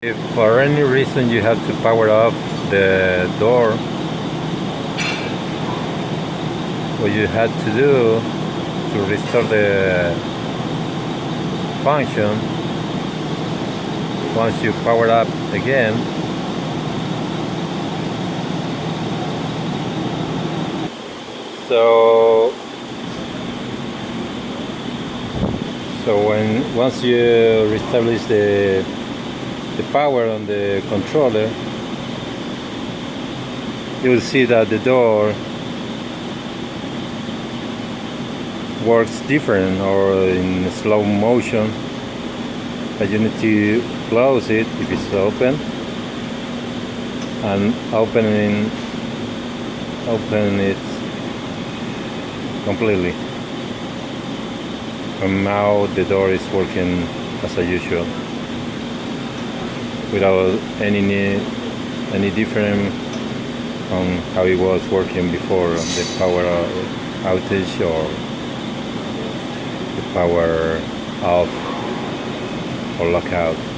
If for any reason you have to power off the door, what you had to do to restore the function, once you power up again, so once you reestablish the power on the controller, you will see that the door works different or in slow motion, but you need to close it if it's open and open it completely, and now the door is working as usual without any different on how it was working before the power outage or the power off or lockout.